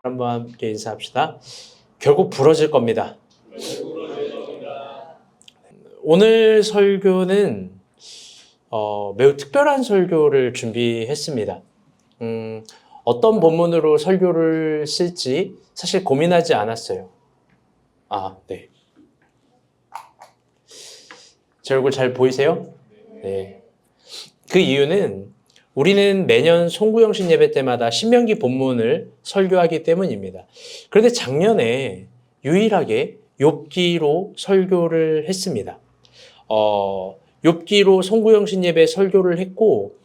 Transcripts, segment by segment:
한번 함께 인사합시다. 결국 부러질 겁니다. 오늘 설교는 매우 특별한 설교를 준비했습니다. 어떤 본문으로 설교를 쓸지 사실 고민하지 않았어요. 네. 제 얼굴 잘 보이세요? 네. 그 이유는 우리는 매년 송구영신 예배 때마다 신명기 본문을 설교하기 때문입니다. 그런데 작년에 유일하게 욥기로 설교를 했습니다. 욥기로 송구영신 예배 설교를 했고,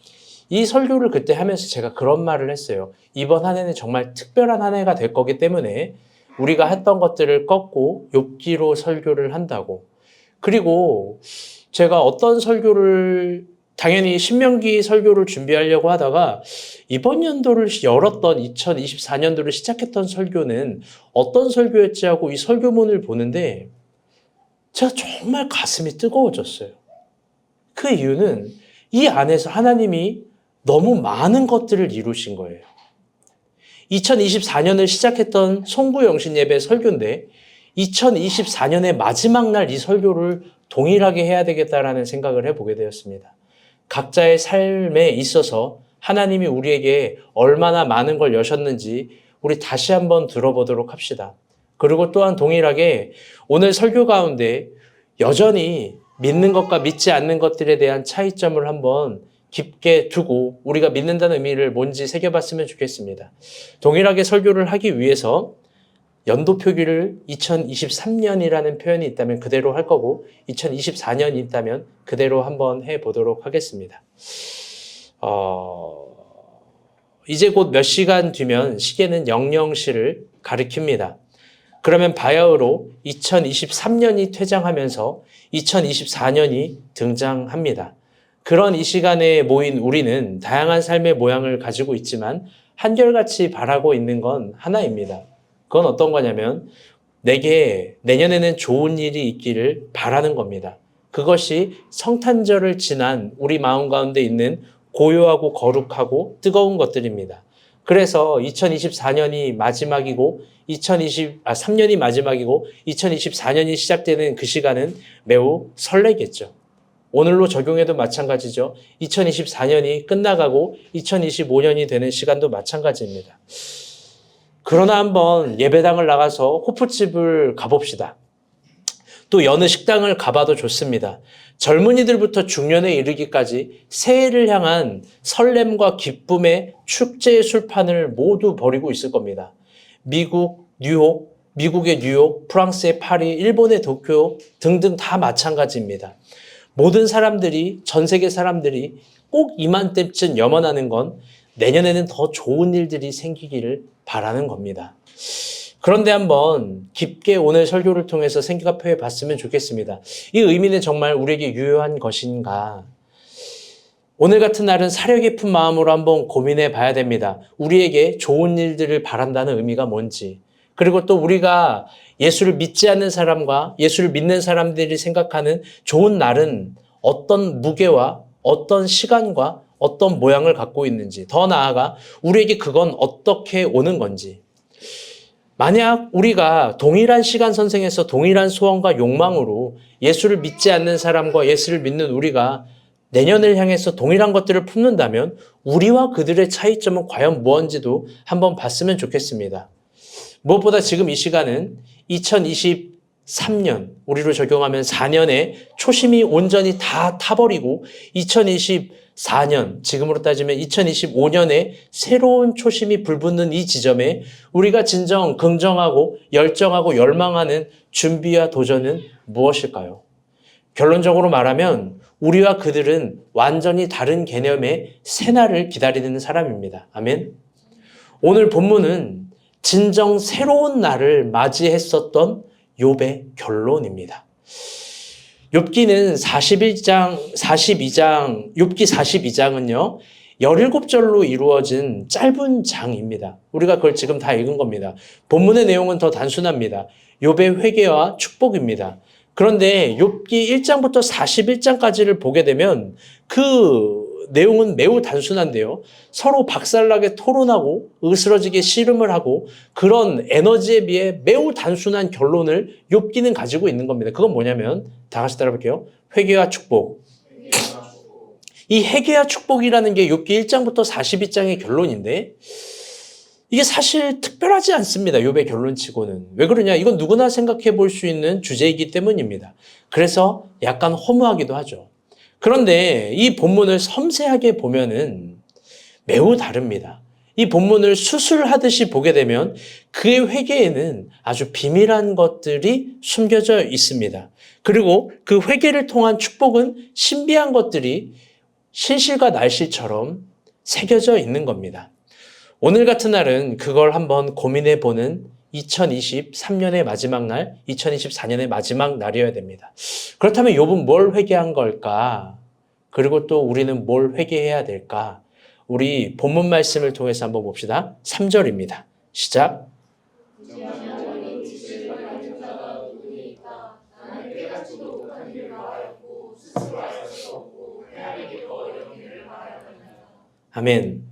이 설교를 그때 하면서 제가 그런 말을 했어요. 이번 한 해는 정말 특별한 한 해가 될 거기 때문에 우리가 했던 것들을 꺾고 욥기로 설교를 한다고. 그리고 제가 어떤 설교를 당연히 신명기 설교를 준비하려고 하다가 이번 연도를 열었던 2024년도를 시작했던 설교는 어떤 설교였지 하고 이 설교문을 보는데 제가 정말 가슴이 뜨거워졌어요. 그 이유는 이 안에서 하나님이 너무 많은 것들을 이루신 거예요. 2024년을 시작했던 송구영신 예배 설교인데 2024년의 마지막 날 이 설교를 동일하게 해야 되겠다라는 생각을 해보게 되었습니다. 각자의 삶에 있어서 하나님이 우리에게 얼마나 많은 걸 여셨는지 우리 다시 한번 들어보도록 합시다. 그리고 또한 동일하게 오늘 설교 가운데 여전히 믿는 것과 믿지 않는 것들에 대한 차이점을 한번 깊게 두고 우리가 믿는다는 의미를 뭔지 새겨봤으면 좋겠습니다. 동일하게 설교를 하기 위해서 연도 표기를 2023년이라는 표현이 있다면 그대로 할 거고 2024년이 있다면 그대로 한번 해보도록 하겠습니다. 이제 곧 몇 시간 뒤면 시계는 00시를 가리킵니다. 그러면 바야흐로 2023년이 퇴장하면서 2024년이 등장합니다. 그런 이 시간에 모인 우리는 다양한 삶의 모양을 가지고 있지만 한결같이 바라고 있는 건 하나입니다. 그건 어떤 거냐면 내게 내년에는 좋은 일이 있기를 바라는 겁니다. 그것이 성탄절을 지난 우리 마음 가운데 있는 고요하고 거룩하고 뜨거운 것들입니다. 그래서 2024년이 마지막이고 3년이 마지막이고 2024년이 시작되는 그 시간은 매우 설레겠죠. 오늘로 적용해도 마찬가지죠. 2024년이 끝나가고 2025년이 되는 시간도 마찬가지입니다. 그러나 한번 예배당을 나가서 호프집을 가봅시다. 또 여느 식당을 가봐도 좋습니다. 젊은이들부터 중년에 이르기까지 새해를 향한 설렘과 기쁨의 축제의 술판을 모두 벌이고 있을 겁니다. 미국의 뉴욕, 프랑스의 파리, 일본의 도쿄 등등 다 마찬가지입니다. 모든 사람들이, 전 세계 사람들이 꼭 이맘때쯤 염원하는 건 내년에는 더 좋은 일들이 생기기를 바라는 겁니다. 그런데 한번 깊게 오늘 설교를 통해서 생각해 봤으면 좋겠습니다. 이 의미는 정말 우리에게 유효한 것인가? 오늘 같은 날은 사려 깊은 마음으로 한번 고민해 봐야 됩니다. 우리에게 좋은 일들을 바란다는 의미가 뭔지. 그리고 또 우리가 예수를 믿지 않는 사람과 예수를 믿는 사람들이 생각하는 좋은 날은 어떤 무게와 어떤 시간과 어떤 모양을 갖고 있는지, 더 나아가 우리에게 그건 어떻게 오는 건지. 만약 우리가 동일한 시간 선생에서 동일한 소원과 욕망으로 예수를 믿지 않는 사람과 예수를 믿는 우리가 내년을 향해서 동일한 것들을 품는다면 우리와 그들의 차이점은 과연 무엇인지도 한번 봤으면 좋겠습니다. 무엇보다 지금 이 시간은 2023년, 우리로 적용하면 4년의 초심이 온전히 다 타버리고 2024년, 지금으로 따지면 2025년에 새로운 초심이 불붙는 이 지점에 우리가 진정 긍정하고 열정하고 열망하는 준비와 도전은 무엇일까요? 결론적으로 말하면 우리와 그들은 완전히 다른 개념의 새날을 기다리는 사람입니다. 아멘. 오늘 본문은 진정 새로운 날을 맞이했었던 욥의 결론입니다. 욥기 42장은요, 17절로 이루어진 짧은 장입니다. 우리가 그걸 지금 다 읽은 겁니다. 본문의 내용은 더 단순합니다. 욥의 회개와 축복입니다. 그런데 욥기 1장부터 41장까지를 보게 되면 그 내용은 매우 단순한데요. 서로 박살나게 토론하고 으스러지게 씨름을 하고 그런 에너지에 비해 매우 단순한 결론을 욥기는 가지고 있는 겁니다. 그건 뭐냐면 다 같이 따라볼게요. 회개와 축복. 이 회개와 축복이라는 게 욥기 1장부터 42장의 결론인데 이게 사실 특별하지 않습니다. 욥의 결론치고는. 왜 그러냐? 이건 누구나 생각해 볼 수 있는 주제이기 때문입니다. 그래서 약간 허무하기도 하죠. 그런데 이 본문을 섬세하게 보면은 매우 다릅니다. 이 본문을 수술하듯이 보게 되면 그의 회개에는 아주 비밀한 것들이 숨겨져 있습니다. 그리고 그 회개를 통한 축복은 신비한 것들이 실실과 날씨처럼 새겨져 있는 겁니다. 오늘 같은 날은 그걸 한번 고민해 보는 2023년의 마지막 날, 2024년의 마지막 날이어야 됩니다. 그렇다면 욥은 뭘 회개한 걸까? 그리고 또 우리는 뭘 회개해야 될까? 우리 본문 말씀을 통해서 한번 봅시다. 3절입니다. 시작. 아멘.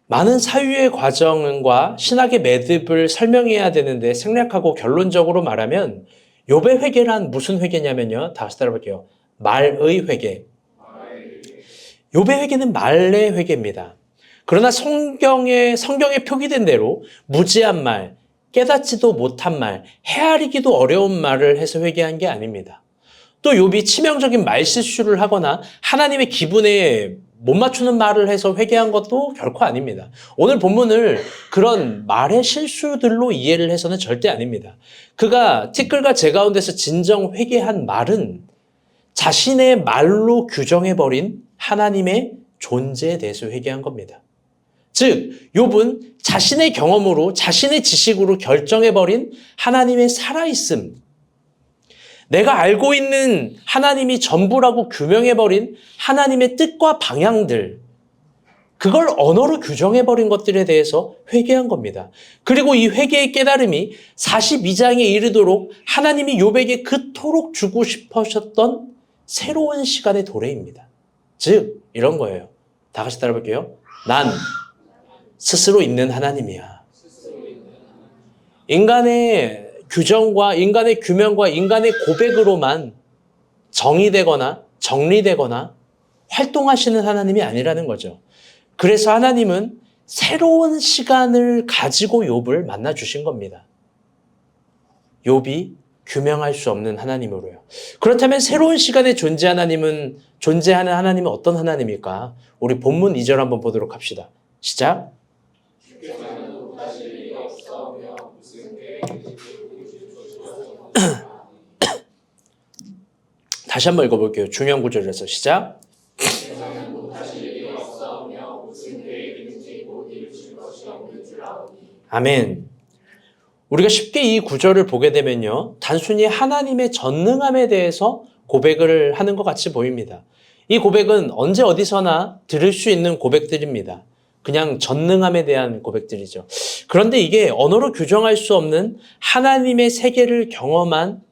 많은 사유의 과정과 신학의 매듭을 설명해야 되는데 생략하고 결론적으로 말하면 욥의 회개란 무슨 회개냐면요. 다시 따라볼게요. 말의 회개. 욥의 회개는 말의 회개입니다. 그러나 성경에 표기된 대로 무지한 말, 깨닫지도 못한 말, 헤아리기도 어려운 말을 해서 회개한 게 아닙니다. 또 욥이 치명적인 말실수를 하거나 하나님의 기분에 못 맞추는 말을 해서 회개한 것도 결코 아닙니다. 오늘 본문을 그런 말의 실수들로 이해를 해서는 절대 아닙니다. 그가 티끌과 재 가운데서 진정 회개한 말은 자신의 말로 규정해버린 하나님의 존재에 대해서 회개한 겁니다. 즉, 욥은 자신의 경험으로 자신의 지식으로 결정해버린 하나님의 살아있음, 내가 알고 있는 하나님이 전부라고 규명해버린 하나님의 뜻과 방향들, 그걸 언어로 규정해버린 것들에 대해서 회개한 겁니다. 그리고 이 회개의 깨달음이 42장에 이르도록 하나님이 욥에게 그토록 주고 싶으셨던 새로운 시간의 도래입니다. 즉, 이런 거예요. 다 같이 따라볼게요. 난 스스로 있는 하나님이야. 인간의 규정과 인간의 규명과 인간의 고백으로만 정의되거나 정리되거나 활동하시는 하나님이 아니라는 거죠. 그래서 하나님은 새로운 시간을 가지고 욥을 만나 주신 겁니다. 욥이 규명할 수 없는 하나님으로요. 그렇다면 새로운 시간에 존재하는 하나님은 어떤 하나님일까? 우리 본문 2절 한번 보도록 합시다. 시작. 다시 한번 읽어볼게요. 중요한 구절에서 시작. 아멘. 우리가 쉽게 이 구절을 보게 되면요. 단순히 하나님의 전능함에 대해서 고백을 하는 것 같이 보입니다. 이 고백은 언제 어디서나 들을 수 있는 고백들입니다. 그냥 전능함에 대한 고백들이죠. 그런데 이게 언어로 규정할 수 없는 하나님의 세계를 경험한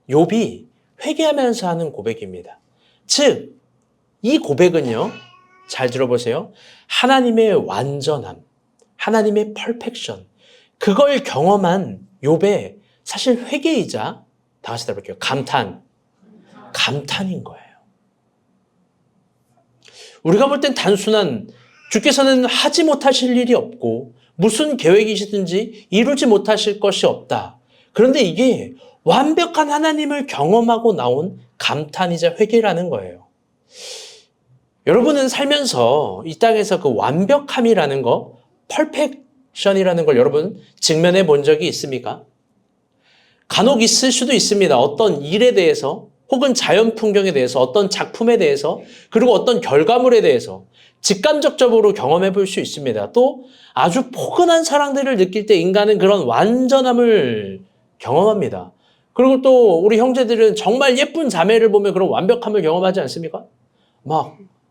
욥이 회개하면서 하는 고백입니다. 즉, 이 고백은요, 잘 들어보세요. 하나님의 완전함, 하나님의 퍼펙션, 그걸 경험한 욥의 사실 회개이자, 다 같이 따라볼게요. 감탄인 거예요. 우리가 볼 땐 단순한 주께서는 하지 못하실 일이 없고 무슨 계획이시든지 이루지 못하실 것이 없다. 그런데 이게 완벽한 하나님을 경험하고 나온 감탄이자 회개라는 거예요. 여러분은 살면서 이 땅에서 그 완벽함이라는 거, 퍼펙션이라는 걸 여러분 직면해 본 적이 있습니까? 간혹 있을 수도 있습니다. 어떤 일에 대해서 혹은 자연 풍경에 대해서 어떤 작품에 대해서 그리고 어떤 결과물에 대해서 직감적으로 경험해 볼 수 있습니다. 또 아주 포근한 사랑들을 느낄 때 인간은 그런 완전함을 경험합니다. 그리고 또 우리 형제들은 정말 예쁜 자매를 보면 그런 완벽함을 경험하지 않습니까?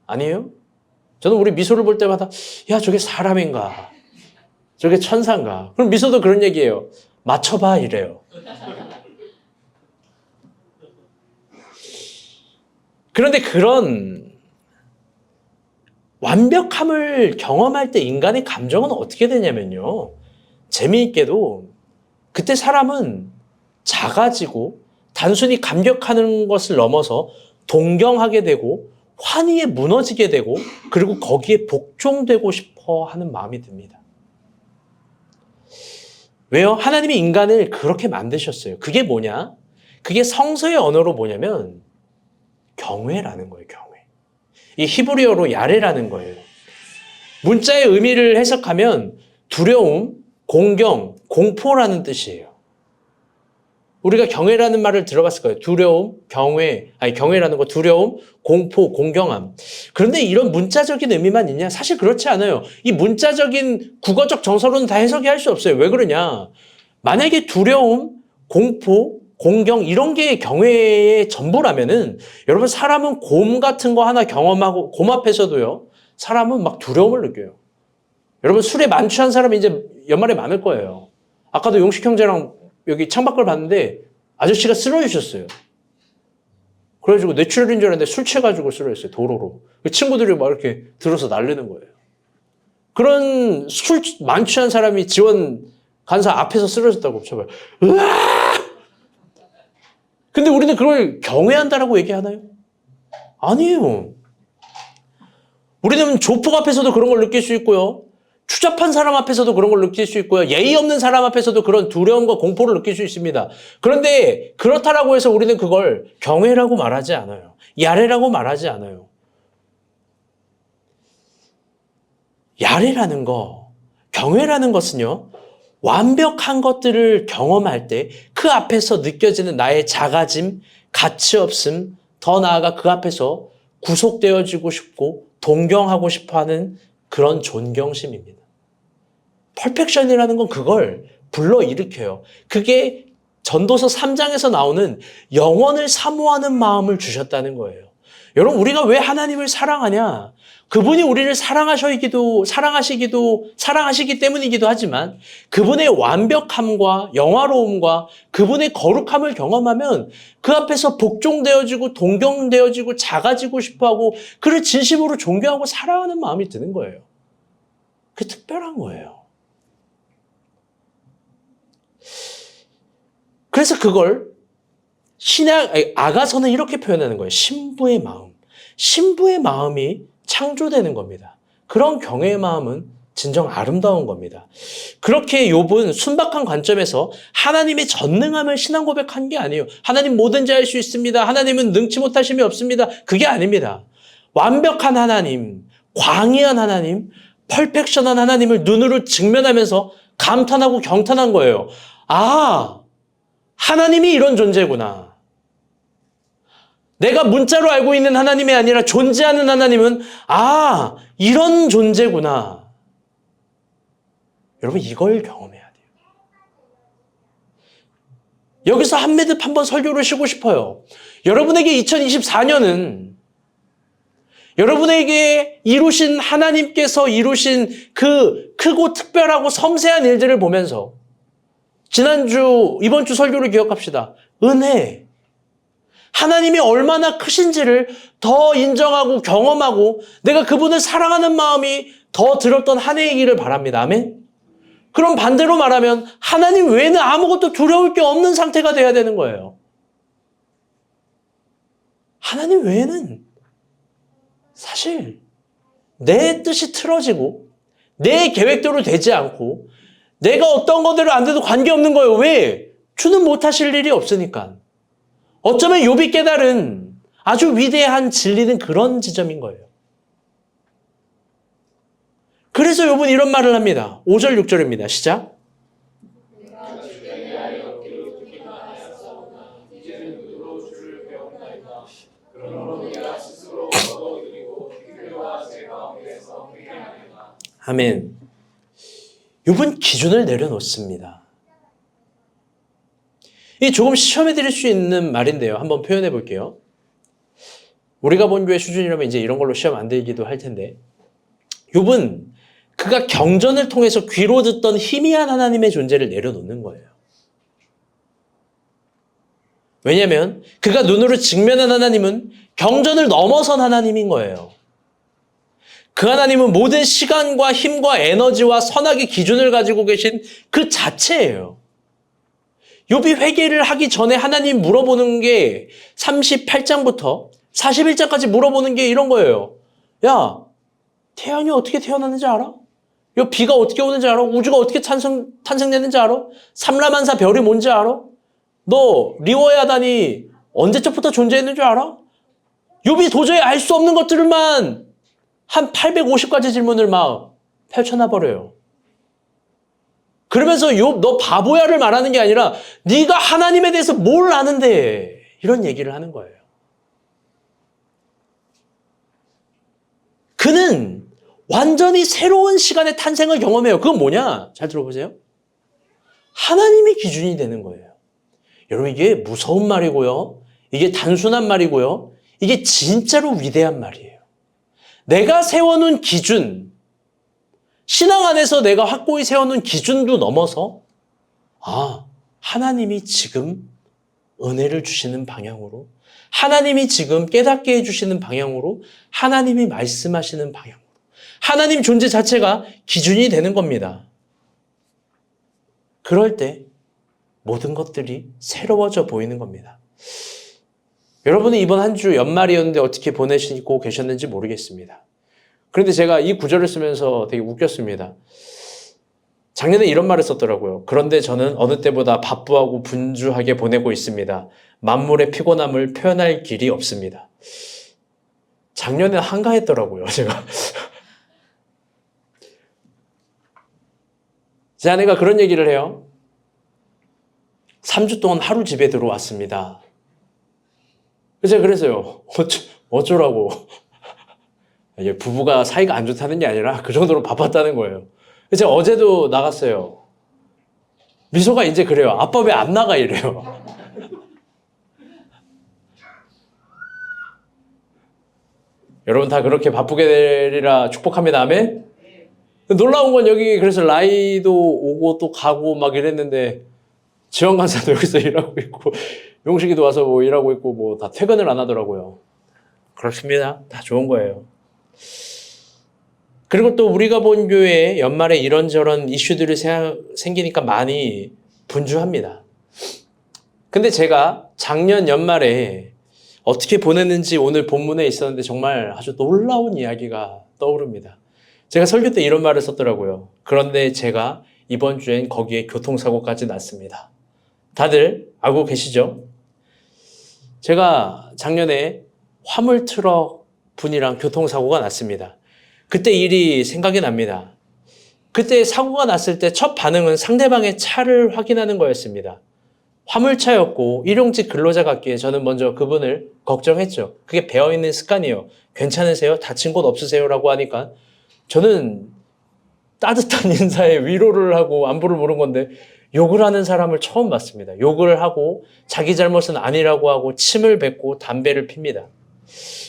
아니에요? 저는 우리 미소를 볼 때마다 야, 저게 사람인가? 저게 천사인가? 그럼 미소도 그런 얘기예요. 맞춰봐 이래요. 그런데 그런 완벽함을 경험할 때 인간의 감정은 어떻게 되냐면요. 재미있게도 그때 사람은 작아지고 단순히 감격하는 것을 넘어서 동경하게 되고 환희에 무너지게 되고 그리고 거기에 복종되고 싶어 하는 마음이 듭니다. 왜요? 하나님이 인간을 그렇게 만드셨어요. 그게 뭐냐? 그게 성서의 언어로 뭐냐면 경외라는 거예요. 경외. 이 히브리어로 야레라는 거예요. 문자의 의미를 해석하면 두려움, 공경, 공포라는 뜻이에요. 우리가 경외라는 말을 들어봤을 거예요. 두려움, 경외라는 거 두려움, 공포, 공경함. 그런데 이런 문자적인 의미만 있냐? 사실 그렇지 않아요. 이 문자적인 국어적 정서로는 다 해석이 할 수 없어요. 왜 그러냐? 만약에 두려움, 공포, 공경 이런 게 경외의 전부라면은 여러분 사람은 곰 같은 거 하나 경험하고 곰 앞에서도요. 사람은 막 두려움을 느껴요. 여러분 술에 만취한 사람이 이제 연말에 많을 거예요. 아까도 용식 형제랑 여기 창밖을 봤는데 아저씨가 쓰러지셨어요. 그래가지고 뇌출혈인 줄 알았는데 술 취해가지고 쓰러졌어요. 도로로. 친구들이 막 이렇게 들어서 날리는 거예요. 그런 술 만취한 사람이 지원 간사 앞에서 쓰러졌다고 쳐봐요. 으아! 근데 우리는 그걸 경외한다라고 얘기하나요? 아니에요. 우리는 조폭 앞에서도 그런 걸 느낄 수 있고요. 추잡한 사람 앞에서도 그런 걸 느낄 수 있고요. 예의 없는 사람 앞에서도 그런 두려움과 공포를 느낄 수 있습니다. 그런데 그렇다라고 해서 우리는 그걸 경외라고 말하지 않아요. 야레라고 말하지 않아요. 야레라는 거, 경외라는 것은요. 완벽한 것들을 경험할 때 그 앞에서 느껴지는 나의 작아짐, 가치 없음, 더 나아가 그 앞에서 구속되어지고 싶고 동경하고 싶어하는 그런 존경심입니다. 퍼펙션이라는 건 그걸 불러일으켜요. 그게 전도서 3장에서 나오는 영원을 사모하는 마음을 주셨다는 거예요. 여러분 우리가 왜 하나님을 사랑하냐? 그분이 우리를 사랑하시기 때문이기도 하지만 그분의 완벽함과 영화로움과 그분의 거룩함을 경험하면 그 앞에서 복종되어지고 동경되어지고 작아지고 싶어하고 그를 진심으로 존경하고 사랑하는 마음이 드는 거예요. 그게 특별한 거예요. 그래서 그걸 아가서는 이렇게 표현하는 거예요. 신부의 마음. 신부의 마음이 창조되는 겁니다. 그런 경외의 마음은 진정 아름다운 겁니다. 그렇게 욥은 순박한 관점에서 하나님의 전능함을 신앙 고백한 게 아니에요. 하나님 뭐든지 할 수 있습니다. 하나님은 능치 못하심이 없습니다. 그게 아닙니다. 완벽한 하나님, 광의한 하나님, 퍼펙션한 하나님을 눈으로 직면하면서 감탄하고 경탄한 거예요. 아, 하나님이 이런 존재구나. 내가 문자로 알고 있는 하나님이 아니라 존재하는 하나님은 이런 존재구나. 여러분 이걸 경험해야 돼요. 여기서 한 매듭 한번 설교를 쉬고 싶어요. 여러분에게 2024년은 여러분에게 하나님께서 이루신 그 크고 특별하고 섬세한 일들을 보면서 이번 주 설교를 기억합시다. 은혜. 하나님이 얼마나 크신지를 더 인정하고 경험하고 내가 그분을 사랑하는 마음이 더 들었던 한 해이기를 바랍니다. 아멘? 그럼 반대로 말하면 하나님 외에는 아무것도 두려울 게 없는 상태가 돼야 되는 거예요. 하나님 외에는 사실 내 뜻이 틀어지고 내 계획대로 되지 않고 내가 어떤 것들을 안 돼도 관계없는 거예요. 왜? 주는 못하실 일이 없으니까. 어쩌면 욥이 깨달은 아주 위대한 진리는 그런 지점인 거예요. 그래서 욥은 이런 말을 합니다. 5절 6절입니다. 시작. 아멘. 욥은 기준을 내려놓습니다. 이 조금 시험해 드릴 수 있는 말인데요. 한번 표현해 볼게요. 우리가 본 교회 수준이라면 이제 이런 걸로 시험 안 되기도 할 텐데 욥은 그가 경전을 통해서 귀로 듣던 희미한 하나님의 존재를 내려놓는 거예요. 왜냐하면 그가 눈으로 직면한 하나님은 경전을 넘어선 하나님인 거예요. 그 하나님은 모든 시간과 힘과 에너지와 선악의 기준을 가지고 계신 그 자체예요. 욥이 회개를 하기 전에 하나님 물어보는 게 38장부터 41장까지 물어보는 게 이런 거예요. 야, 태양이 어떻게 태어났는지 알아? 요 비가 어떻게 오는지 알아? 우주가 어떻게 탄생됐는지 알아? 삼라만사 별이 뭔지 알아? 너 리워야단이 언제적부터 존재했는 줄 알아? 욥이 도저히 알 수 없는 것들만 한 850가지 질문을 막 펼쳐놔 버려요. 그러면서 욥 너 바보야를 말하는 게 아니라 네가 하나님에 대해서 뭘 아는데 이런 얘기를 하는 거예요. 그는 완전히 새로운 시간의 탄생을 경험해요. 그건 뭐냐? 잘 들어보세요. 하나님이 기준이 되는 거예요. 여러분 이게 무서운 말이고요. 이게 단순한 말이고요. 이게 진짜로 위대한 말이에요. 내가 세워놓은 기준, 신앙 안에서 내가 확고히 세워놓은 기준도 넘어서 하나님이 지금 은혜를 주시는 방향으로, 하나님이 지금 깨닫게 해주시는 방향으로, 하나님이 말씀하시는 방향으로, 하나님 존재 자체가 기준이 되는 겁니다. 그럴 때 모든 것들이 새로워져 보이는 겁니다. 여러분은 이번 한 주 연말이었는데 어떻게 보내시고 계셨는지 모르겠습니다. 그런데 제가 이 구절을 쓰면서 되게 웃겼습니다. 작년에 이런 말을 썼더라고요. 그런데 저는 어느 때보다 바쁘고 분주하게 보내고 있습니다. 만물의 피곤함을 표현할 길이 없습니다. 작년에 한가했더라고요, 제가. 제 아내가 그런 얘기를 해요. 3주 동안 하루 집에 들어왔습니다. 제가 그랬어요. 어쩌라고. 부부가 사이가 안 좋다는 게 아니라 그 정도로 바빴다는 거예요. 제가 어제도 나갔어요. 미소가 이제 그래요. 아빠 왜 안 나가 이래요. 여러분 다 그렇게 바쁘게 되리라 축복합니다. 아멘? 놀라운 건 여기 그래서 라이도 오고 또 가고 막 이랬는데 지원 간사도 여기서 일하고 있고 용식이도 와서 뭐 일하고 있고 뭐 다 퇴근을 안 하더라고요. 그렇습니다. 다 좋은 거예요. 그리고 또 우리가 본 교회에 연말에 이런저런 이슈들이 생기니까 많이 분주합니다. 근데 제가 작년 연말에 어떻게 보냈는지 오늘 본문에 있었는데 정말 아주 놀라운 이야기가 떠오릅니다. 제가 설교 때 이런 말을 썼더라고요. 그런데 제가 이번 주엔 거기에 교통사고까지 났습니다. 다들 알고 계시죠? 제가 작년에 화물트럭 분이랑 교통사고가 났습니다. 그때 일이 생각이 납니다. 그때 사고가 났을 때 첫 반응은 상대방의 차를 확인하는 거였습니다. 화물차였고 일용직 근로자 같기에 저는 먼저 그분을 걱정했죠. 그게 배어있는 습관이에요. 괜찮으세요? 다친 곳 없으세요? 라고 하니까 저는 따뜻한 인사에 위로를 하고 안부를 물은 건데 욕을 하는 사람을 처음 봤습니다. 욕을 하고 자기 잘못은 아니라고 하고 침을 뱉고 담배를 핍니다.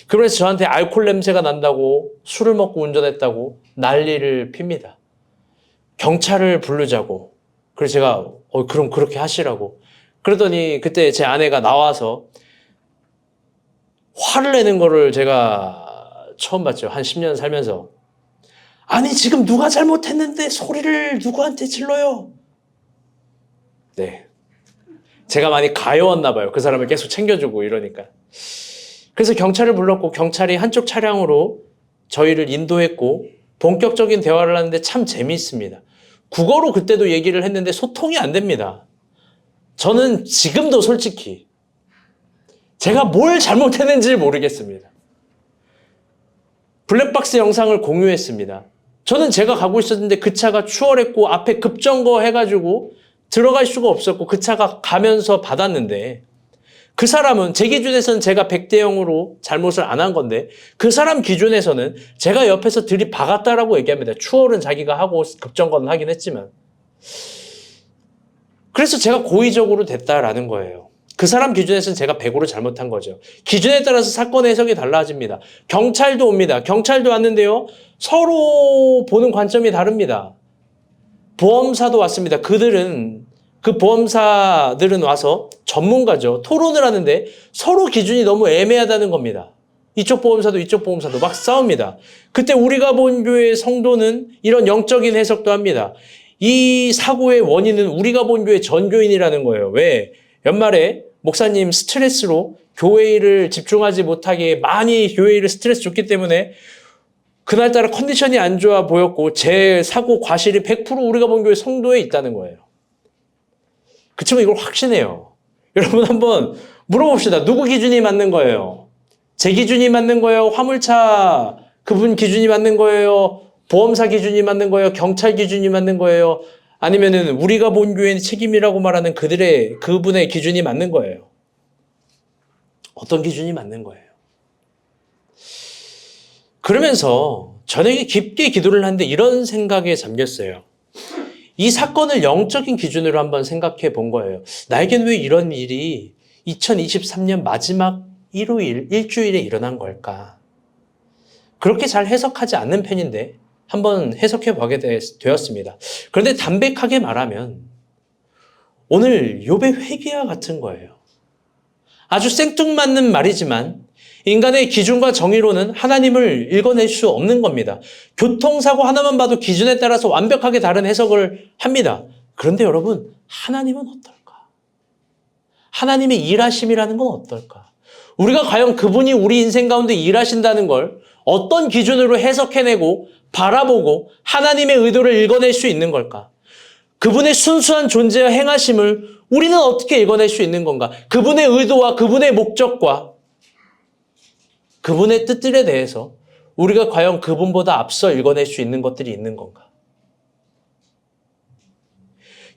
그러면서 저한테 알코올 냄새가 난다고 술을 먹고 운전했다고 난리를 핍니다. 경찰을 부르자고. 그래서 제가 그럼 그렇게 하시라고. 그러더니 그때 제 아내가 나와서 화를 내는 거를 제가 처음 봤죠. 한 10년 살면서. 아니 지금 누가 잘못했는데 소리를 누구한테 질러요? 네. 제가 많이 가여웠나 봐요. 그 사람을 계속 챙겨주고 이러니까. 그래서 경찰을 불렀고 경찰이 한쪽 차량으로 저희를 인도했고 본격적인 대화를 하는데 참 재미있습니다. 국어로 그때도 얘기를 했는데 소통이 안 됩니다. 저는 지금도 솔직히 제가 뭘 잘못했는지 모르겠습니다. 블랙박스 영상을 공유했습니다. 저는 제가 가고 있었는데 그 차가 추월했고 앞에 급정거 해가지고 들어갈 수가 없었고 그 차가 가면서 받았는데 그 사람은 제 기준에서는 제가 100대 0으로 잘못을 안 한 건데 그 사람 기준에서는 제가 옆에서 들이박았다라고 얘기합니다. 추월은 자기가 하고 급정거는 하긴 했지만. 그래서 제가 고의적으로 됐다라는 거예요. 그 사람 기준에서는 제가 100으로 잘못한 거죠. 기준에 따라서 사건의 해석이 달라집니다. 경찰도 옵니다. 경찰도 왔는데요. 서로 보는 관점이 다릅니다. 보험사도 왔습니다. 그 보험사들은 와서 전문가죠. 토론을 하는데 서로 기준이 너무 애매하다는 겁니다. 이쪽 보험사도 막 싸웁니다. 그때 우리가 본 교회 성도는 이런 영적인 해석도 합니다. 이 사고의 원인은 우리가 본 교회 전교인이라는 거예요. 왜? 연말에 목사님 스트레스로 교회 일을 집중하지 못하게 많이 교회 일을 스트레스 줬기 때문에 그날따라 컨디션이 안 좋아 보였고 제 사고 과실이 100% 우리가 본 교회 성도에 있다는 거예요. 그치만 이걸 확신해요. 여러분 한번 물어봅시다. 누구 기준이 맞는 거예요? 제 기준이 맞는 거예요? 화물차 그분 기준이 맞는 거예요? 보험사 기준이 맞는 거예요? 경찰 기준이 맞는 거예요? 아니면은 우리가 본 교회의 책임이라고 말하는 그분의 기준이 맞는 거예요? 어떤 기준이 맞는 거예요? 그러면서 저녁에 깊게 기도를 하는데 이런 생각에 잠겼어요. 이 사건을 영적인 기준으로 한번 생각해 본 거예요. 나에겐 왜 이런 일이 2023년 마지막 일주일에 일어난 걸까? 그렇게 잘 해석하지 않는 편인데 한번 해석해 보게 되었습니다. 그런데 담백하게 말하면 오늘 욥의 회개와 같은 거예요. 아주 생뚱맞는 말이지만 인간의 기준과 정의로는 하나님을 읽어낼 수 없는 겁니다. 교통사고 하나만 봐도 기준에 따라서 완벽하게 다른 해석을 합니다. 그런데 여러분, 하나님은 어떨까? 하나님의 일하심이라는 건 어떨까? 우리가 과연 그분이 우리 인생 가운데 일하신다는 걸 어떤 기준으로 해석해내고 바라보고 하나님의 의도를 읽어낼 수 있는 걸까? 그분의 순수한 존재와 행하심을 우리는 어떻게 읽어낼 수 있는 건가? 그분의 의도와 그분의 목적과 그분의 뜻들에 대해서 우리가 과연 그분보다 앞서 읽어낼 수 있는 것들이 있는 건가?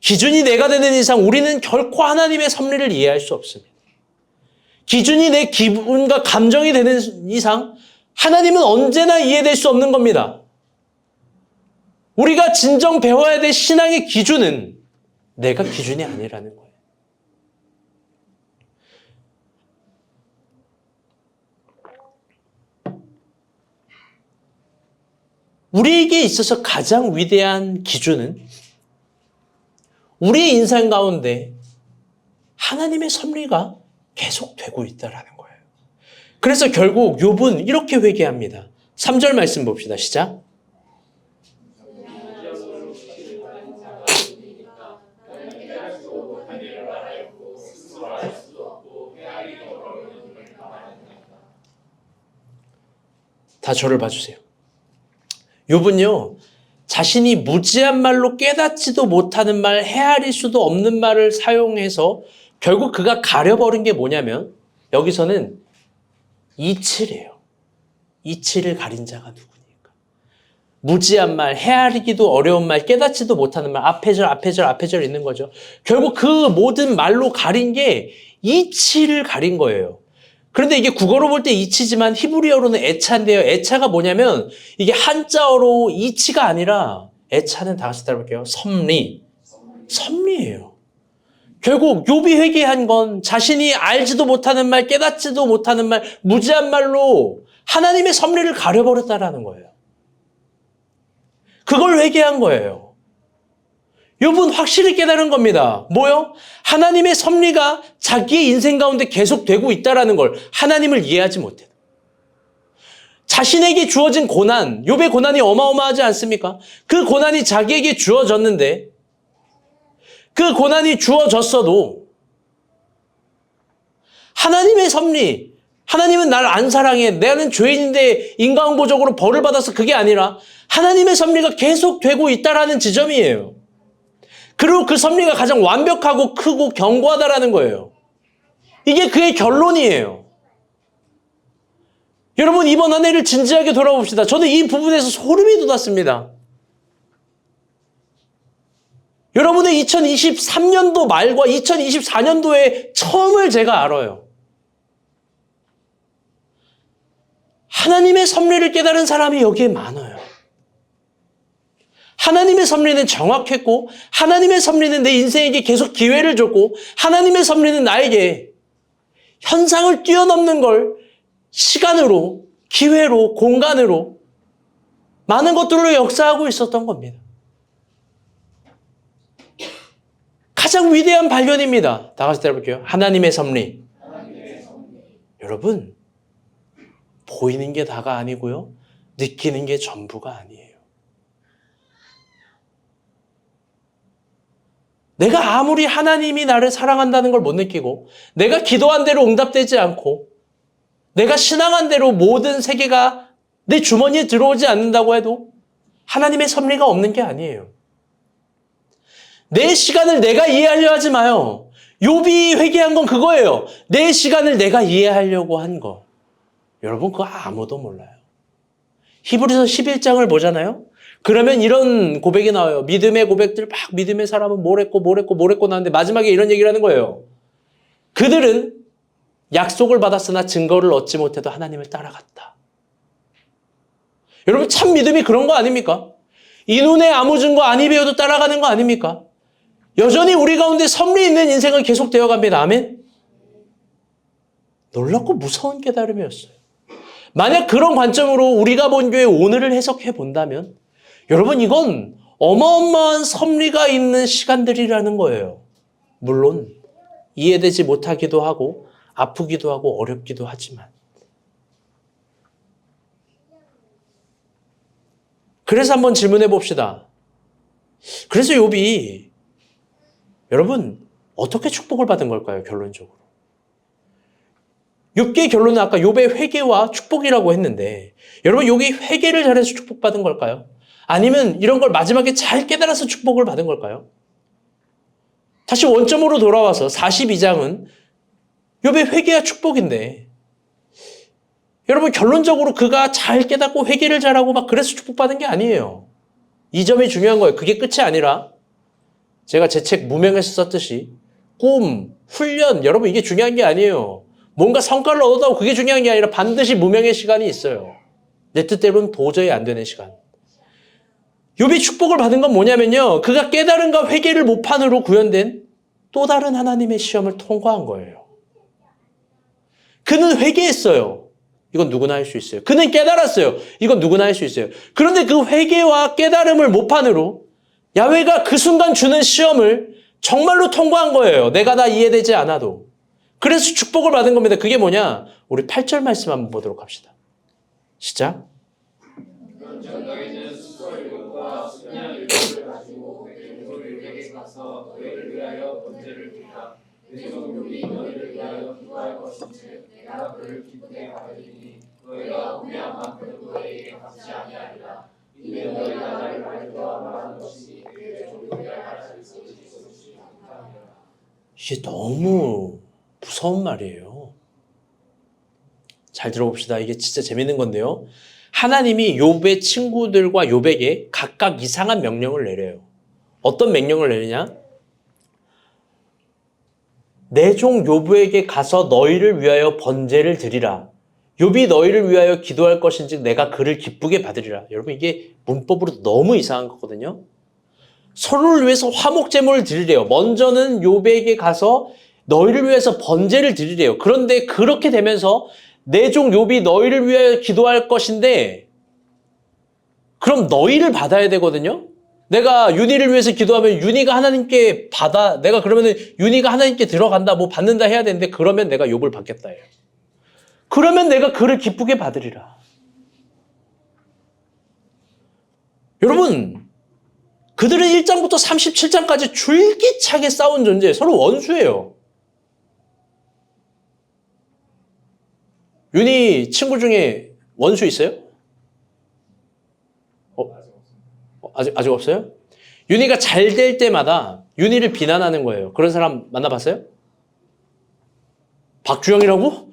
기준이 내가 되는 이상 우리는 결코 하나님의 섭리를 이해할 수 없습니다. 기준이 내 기분과 감정이 되는 이상 하나님은 언제나 이해될 수 없는 겁니다. 우리가 진정 배워야 될 신앙의 기준은 내가 기준이 아니라는 거예요. 우리에게 있어서 가장 위대한 기준은 우리의 인생 가운데 하나님의 섭리가 계속되고 있다는 거예요. 그래서 결국 욥은 이렇게 회개합니다. 3절 말씀 봅시다. 시작. 다 저를 봐주세요. 욥은요, 자신이 무지한 말로 깨닫지도 못하는 말, 헤아릴 수도 없는 말을 사용해서 결국 그가 가려버린 게 뭐냐면 여기서는 이치래요. 이치를 가린 자가 누구니까. 무지한 말, 헤아리기도 어려운 말, 깨닫지도 못하는 말, 앞에 절 있는 거죠. 결국 그 모든 말로 가린 게 이치를 가린 거예요. 그런데 이게 국어로 볼 때 이치지만 히브리어로는 애차인데요. 애차가 뭐냐면 이게 한자어로 이치가 아니라 애차는 다 같이 따라볼게요. 섭리예요. 결국 욥이 회개한 건 자신이 알지도 못하는 말, 깨닫지도 못하는 말, 무지한 말로 하나님의 섭리를 가려버렸다라는 거예요. 그걸 회개한 거예요. 욥은 확실히 깨달은 겁니다. 뭐요? 하나님의 섭리가 자기의 인생 가운데 계속되고 있다는 걸 하나님을 이해하지 못해요. 자신에게 주어진 고난, 욥의 고난이 어마어마하지 않습니까? 그 고난이 자기에게 주어졌는데 그 고난이 주어졌어도 하나님의 섭리, 하나님은 나를 안 사랑해. 나는 죄인인데 인과응보적으로 벌을 받아서 그게 아니라 하나님의 섭리가 계속되고 있다라는 지점이에요. 그리고 그 섭리가 가장 완벽하고 크고 견고하다라는 거예요. 이게 그의 결론이에요. 여러분, 이번 한 해를 진지하게 돌아봅시다. 저는 이 부분에서 소름이 돋았습니다. 여러분의 2023년도 말과 2024년도의 처음을 제가 알아요. 하나님의 섭리를 깨달은 사람이 여기에 많아요. 하나님의 섭리는 정확했고 하나님의 섭리는 내 인생에게 계속 기회를 줬고 하나님의 섭리는 나에게 현상을 뛰어넘는 걸 시간으로, 기회로, 공간으로 많은 것들로 역사하고 있었던 겁니다. 가장 위대한 발견입니다. 다 같이 따라볼게요. 하나님의 섭리. 여러분, 보이는 게 다가 아니고요. 느끼는 게 전부가 아니에요. 내가 아무리 하나님이 나를 사랑한다는 걸 못 느끼고 내가 기도한 대로 응답되지 않고 내가 신앙한 대로 모든 세계가 내 주머니에 들어오지 않는다고 해도 하나님의 섭리가 없는 게 아니에요. 내 시간을 내가 이해하려 하지 마요. 욥이 회개한 건 그거예요. 내 시간을 내가 이해하려고 한 거. 여러분 그거 아무도 몰라요. 히브리서 11장을 보잖아요. 그러면 이런 고백이 나와요. 믿음의 고백들 막 믿음의 사람은 뭘 했고 나는데 마지막에 이런 얘기를 하는 거예요. 그들은 약속을 받았으나 증거를 얻지 못해도 하나님을 따라갔다. 여러분 참 믿음이 그런 거 아닙니까? 이 눈에 아무 증거 안 입에어도 따라가는 거 아닙니까? 여전히 우리 가운데 섭리 있는 인생은 계속되어 갑니다. 아멘? 놀랍고 무서운 깨달음이었어요. 만약 그런 관점으로 우리가 본 교회 오늘을 해석해 본다면 여러분 이건 어마어마한 섭리가 있는 시간들이라는 거예요. 물론 이해되지 못하기도 하고 아프기도 하고 어렵기도 하지만 그래서 한번 질문해 봅시다. 그래서 욥이 여러분 어떻게 축복을 받은 걸까요? 결론적으로. 욥기의 결론은 아까 욥의 회개와 축복이라고 했는데 여러분 욥이 회개를 잘해서 축복받은 걸까요? 아니면 이런 걸 마지막에 잘 깨달아서 축복을 받은 걸까요? 다시 원점으로 돌아와서 42장은 욥의 회개와 축복인데 여러분 결론적으로 그가 잘 깨닫고 회개를 잘하고 막 그래서 축복받은 게 아니에요. 이 점이 중요한 거예요. 그게 끝이 아니라 제가 제 책 무명에서 썼듯이 꿈, 훈련 여러분 이게 중요한 게 아니에요. 뭔가 성과를 얻어다오 그게 중요한 게 아니라 반드시 무명의 시간이 있어요. 내 뜻대로는 도저히 안 되는 시간. 욥이 축복을 받은 건 뭐냐면요. 그가 깨달음과 회개를 모판으로 구현된 또 다른 하나님의 시험을 통과한 거예요. 그는 회개했어요. 이건 누구나 할 수 있어요. 그는 깨달았어요. 이건 누구나 할 수 있어요. 그런데 그 회개와 깨달음을 모판으로 야훼가 그 순간 주는 시험을 정말로 통과한 거예요. 내가 다 이해되지 않아도. 그래서 축복을 받은 겁니다. 그게 뭐냐? 우리 8절 말씀 한번 보도록 합시다. 시작. 이게 너무 무서운 말이에요. 잘 들어봅시다. 이게 진짜 재밌는 건데요. 하나님이 욥의 친구들과 욥에게 각각 이상한 명령을 내려요. 어떤 명령을 내리냐? 내 종 욥에게 가서 너희를 위하여 번제를 드리라. 욥이 너희를 위하여 기도할 것인즉 내가 그를 기쁘게 받으리라. 여러분 이게 문법으로 너무 이상한 거거든요. 서로를 위해서 화목 제물을 드리래요. 먼저는 욥에게 가서 너희를 위해서 번제를 드리래요. 그런데 그렇게 되면서 내 종 욥이 너희를 위하여 기도할 것인데 그럼 너희를 받아야 되거든요. 내가 윤희를 위해서 기도하면 윤희가 하나님께 받아 내가 그러면은 윤희가 하나님께 들어간다 뭐 받는다 해야 되는데 그러면 내가 욥을 받겠다 해요. 그러면 내가 그를 기쁘게 받으리라. 여러분 그들은 1장부터 37장까지 줄기차게 싸운 존재예요. 서로 원수예요. 윤희 친구 중에 원수 있어요? 아직 없어요? 윤희가 잘 될 때마다 윤희를 비난하는 거예요. 그런 사람 만나봤어요? 박주영이라고?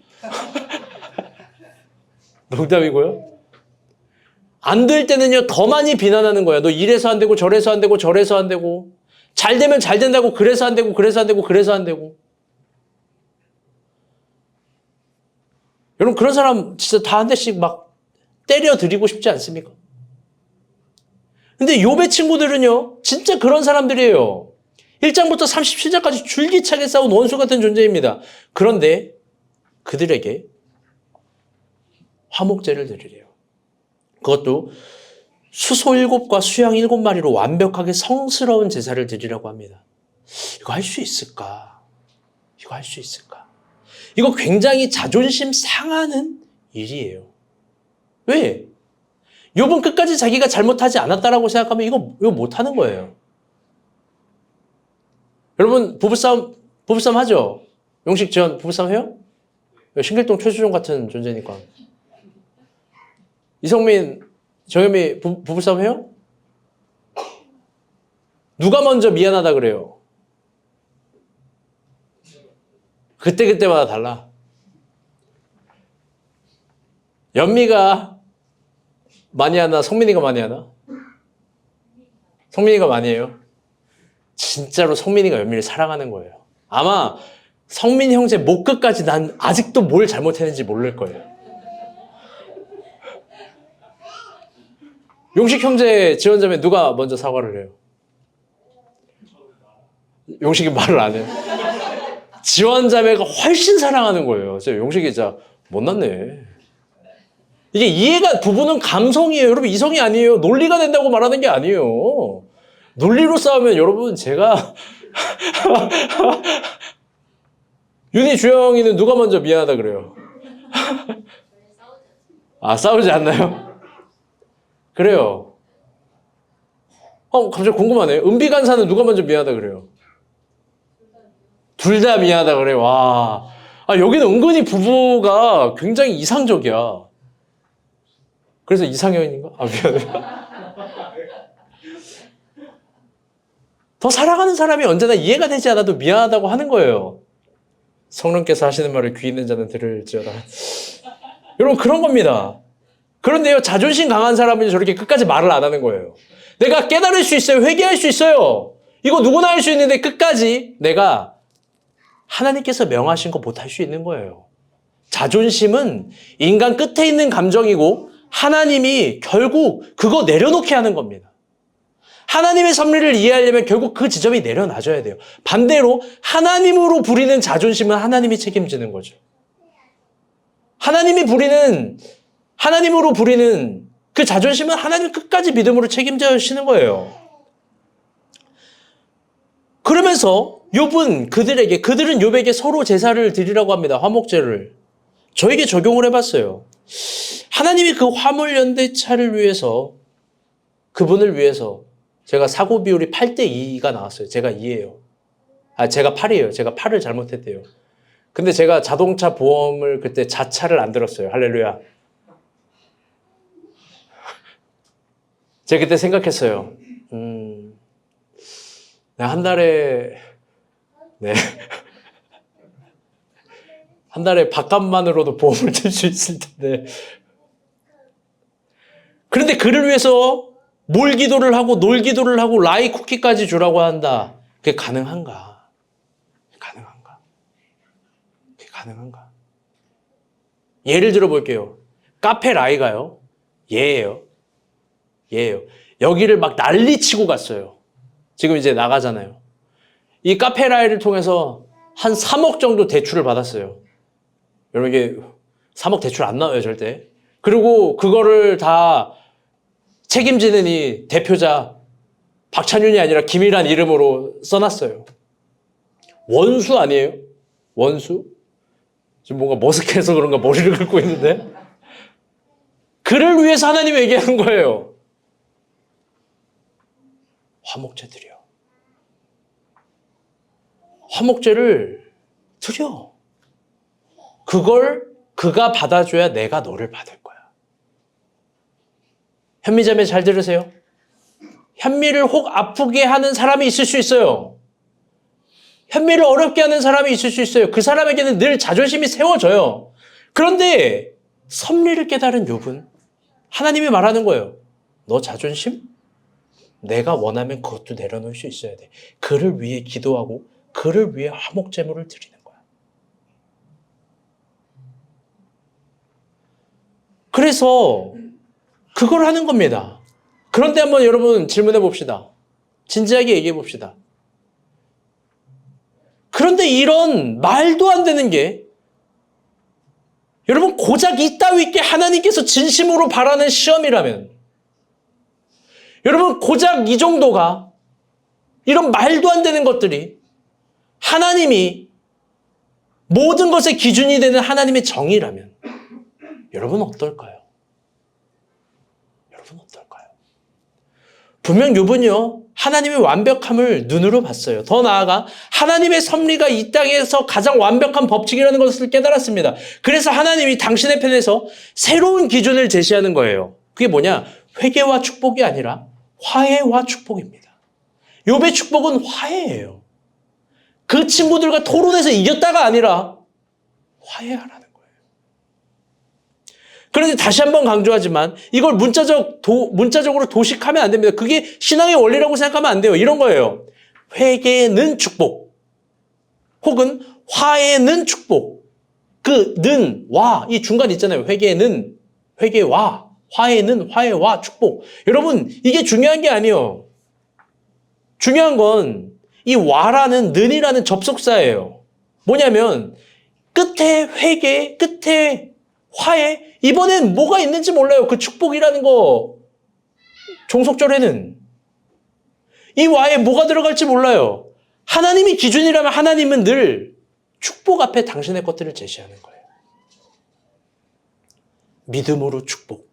농담이고요. 안 될 때는요, 더 많이 비난하는 거예요. 너 이래서 안 되고, 저래서 안 되고, 저래서 안 되고. 잘 되면 잘 된다고, 그래서 안 되고, 그래서 안 되고, 그래서 안 되고. 여러분, 그런 사람 진짜 다 한 대씩 막 때려드리고 싶지 않습니까? 근데 욥의 친구들은요, 진짜 그런 사람들이에요. 1장부터 37장까지 줄기차게 싸운 원수 같은 존재입니다. 그런데 그들에게 화목제를 드리래요. 그것도 수소 7과 수양 7마리로 완벽하게 성스러운 제사를 드리라고 합니다. 이거 할 수 있을까? 이거 할 수 있을까? 이거 굉장히 자존심 상하는 일이에요. 왜? 욥은 끝까지 자기가 잘못하지 않았다라고 생각하면 이거 못하는 거예요. 여러분 부부싸움 하죠? 용식 지원 부부싸움 해요? 신길동 최수종 같은 존재니까. 이성민, 정현미 부부싸움 해요? 누가 먼저 미안하다 그래요? 그때마다 달라. 연미가 많이 하나, 성민이가 많이 하나? 성민이가 많이 해요. 진짜로 성민이가 연미를 사랑하는 거예요. 아마 성민 형제 목 끝까지 난 아직도 뭘 잘못했는지 모를 거예요. 용식 형제 지원자매 누가 먼저 사과를 해요? 용식이 말을 안 해요. 지원자매가 훨씬 사랑하는 거예요. 용식이 진짜 못났네. 이게 이해가, 부부는 감성이에요. 여러분 이성이 아니에요. 논리가 된다고 말하는 게 아니에요. 논리로 싸우면 여러분 제가 윤희 주영이는 누가 먼저 미안하다 그래요? 아, 싸우지 않나요? 그래요. 갑자기 궁금하네요. 은비 간사는 누가 먼저 미안하다 그래요? 둘 다 미안하다 그래. 와. 여기는 은근히 부부가 굉장히 이상적이야. 그래서 이상형인가? 미안해. 더 사랑하는 사람이 언제나 이해가 되지 않아도 미안하다고 하는 거예요. 성령께서 하시는 말을 귀 있는 자는 들을지어다. 여러분 그런 겁니다. 그런데요, 자존심 강한 사람은 저렇게 끝까지 말을 안 하는 거예요. 내가 깨달을 수 있어요. 회개할 수 있어요. 이거 누구나 할 수 있는데 끝까지 내가 하나님께서 명하신 거 못 할 수 있는 거예요. 자존심은 인간 끝에 있는 감정이고 하나님이 결국 그거 내려놓게 하는 겁니다. 하나님의 섭리를 이해하려면 결국 그 지점이 내려놔줘야 돼요. 반대로 하나님으로 부리는 자존심은 하나님이 책임지는 거죠. 하나님으로 부리는 그 자존심은 하나님 끝까지 믿음으로 책임져 주시는 거예요. 그러면서 그들은 욥에게 서로 제사를 드리라고 합니다. 화목제를. 저에게 적용을 해봤어요. 하나님이 그 화물 연대차를 위해서, 그분을 위해서 제가 사고 비율이 8대2가 나왔어요. 제가 2예요. 제가 8이에요. 제가 8을 잘못했대요. 근데 제가 자동차 보험을 그때 자차를 안 들었어요. 할렐루야. 제가 그때 생각했어요. 내가 한 달에 밥값만으로도 보험을 들 수 있을 텐데. 그런데 그를 위해서 몰기도를 하고 놀기도를 하고 라이 쿠키까지 주라고 한다. 그게 가능한가? 그게 가능한가? 예를 들어 볼게요. 카페 라이가요. 얘예요. 여기를 막 난리치고 갔어요. 지금 이제 나가잖아요. 이 카페 라이를 통해서 한 3억 정도 대출을 받았어요. 여러분 이게 3억 대출 안 나와요 절대. 그리고 그거를 다 책임지는 이 대표자 박찬윤이 아니라 김이란 이름으로 써놨어요. 원수 아니에요? 원수? 지금 뭔가 머쓱해서 그런가 머리를 긁고 있는데 그를 위해서 하나님이 얘기하는 거예요. 화목제 드려. 화목제를 드려. 그걸 그가 받아줘야 내가 너를 받을 거야. 현미자매 잘 들으세요. 현미를 혹 아프게 하는 사람이 있을 수 있어요. 현미를 어렵게 하는 사람이 있을 수 있어요. 그 사람에게는 늘 자존심이 세워져요. 그런데 섭리를 깨달은 욥은 하나님이 말하는 거예요. 너 자존심? 내가 원하면 그것도 내려놓을 수 있어야 돼. 그를 위해 기도하고 그를 위해 화목제물을 드리는 거야. 그래서 그걸 하는 겁니다. 그런데 한번 여러분 질문해 봅시다. 진지하게 얘기해 봅시다. 그런데 이런 말도 안 되는 게 여러분 고작 이따위 있게 하나님께서 진심으로 바라는 시험이라면 여러분 고작 이 정도가 이런 말도 안 되는 것들이 하나님이 모든 것의 기준이 되는 하나님의 정의라면 여러분 어떨까요? 분명 욥은요, 하나님의 완벽함을 눈으로 봤어요. 더 나아가 하나님의 섭리가 이 땅에서 가장 완벽한 법칙이라는 것을 깨달았습니다. 그래서 하나님이 당신의 편에서 새로운 기준을 제시하는 거예요. 그게 뭐냐? 회개와 축복이 아니라 화해와 축복입니다. 욥의 축복은 화해예요. 그 친구들과 토론해서 이겼다가 아니라 화해하라는 거예요. 그런데 다시 한번 강조하지만 이걸 문자적으로 도식하면 안 됩니다. 그게 신앙의 원리라고 생각하면 안 돼요. 이런 거예요. 회개는 축복, 혹은 화해는 축복. 그 는, 와, 이 중간 있잖아요. 회개는, 회개와, 화해는 화해와 축복. 여러분, 이게 중요한 게 아니에요. 중요한 건 이 와라는 는이라는 접속사예요. 뭐냐면 끝에 회개, 끝에 화해, 이번엔 뭐가 있는지 몰라요. 그 축복이라는 거, 종속절에는. 이 와에 뭐가 들어갈지 몰라요. 하나님이 기준이라면 하나님은 늘 축복 앞에 당신의 것들을 제시하는 거예요. 믿음으로 축복,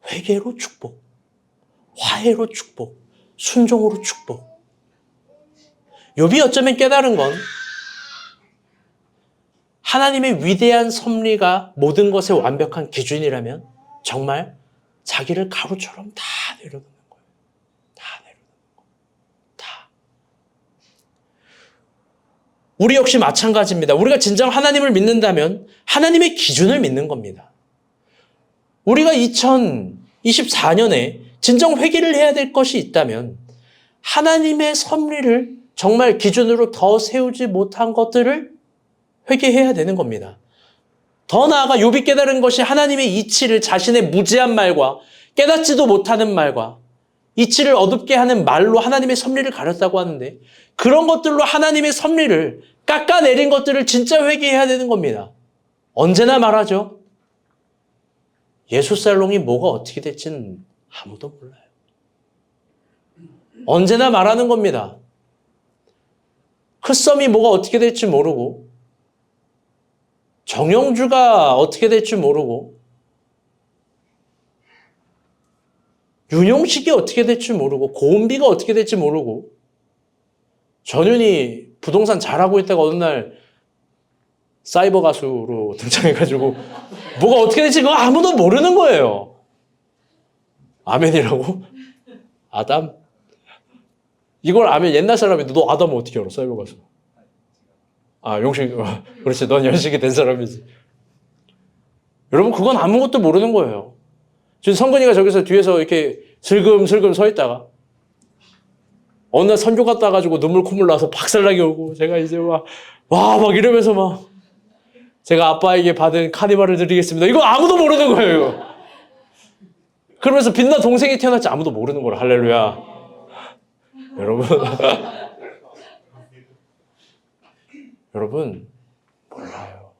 회개로 축복, 화해로 축복, 순종으로 축복. 욥이 어쩌면 깨달은 건 하나님의 위대한 섭리가 모든 것의 완벽한 기준이라면 정말 자기를 가루처럼 다 내려놓는 거예요. 다 내려놓는 거예요. 다. 우리 역시 마찬가지입니다. 우리가 진정 하나님을 믿는다면 하나님의 기준을 믿는 겁니다. 우리가 2024년에 진정 회개를 해야 될 것이 있다면 하나님의 섭리를 정말 기준으로 더 세우지 못한 것들을 회개해야 되는 겁니다. 더 나아가 욥이 깨달은 것이 하나님의 이치를 자신의 무지한 말과 깨닫지도 못하는 말과 이치를 어둡게 하는 말로 하나님의 섭리를 가렸다고 하는데 그런 것들로 하나님의 섭리를 깎아내린 것들을 진짜 회개해야 되는 겁니다. 언제나 말하죠. 예수살롱이 뭐가 어떻게 될지는 아무도 몰라요. 언제나 말하는 겁니다. 크썸이 뭐가 어떻게 될지 모르고 정영주가 어떻게 될지 모르고 윤용식이 어떻게 될지 모르고 고은비가 어떻게 될지 모르고 전윤이 부동산 잘하고 있다가 어느 날 사이버 가수로 등장해가지고 뭐가 어떻게 될지 그거 아무도 모르는 거예요. 아멘이라고? 아담? 이걸 아멘 옛날 사람인데 너 아담 어떻게 알아? 사이버 가수. 아, 용식, 그렇지. 넌 연식이 된 사람이지. 여러분, 그건 아무것도 모르는 거예요. 지금 성근이가 저기서 뒤에서 이렇게 슬금슬금 서 있다가 어느 날 선교 갔다 와가지고 눈물 콧물 나서 박살나게 울고 제가 이제 막 이러면서 막 제가 아빠에게 받은 카니발을 드리겠습니다. 이거 아무도 모르는 거예요. 그러면서 빛나 동생이 태어날지 아무도 모르는 거라. 할렐루야. 여러분. 여러분, 몰라요.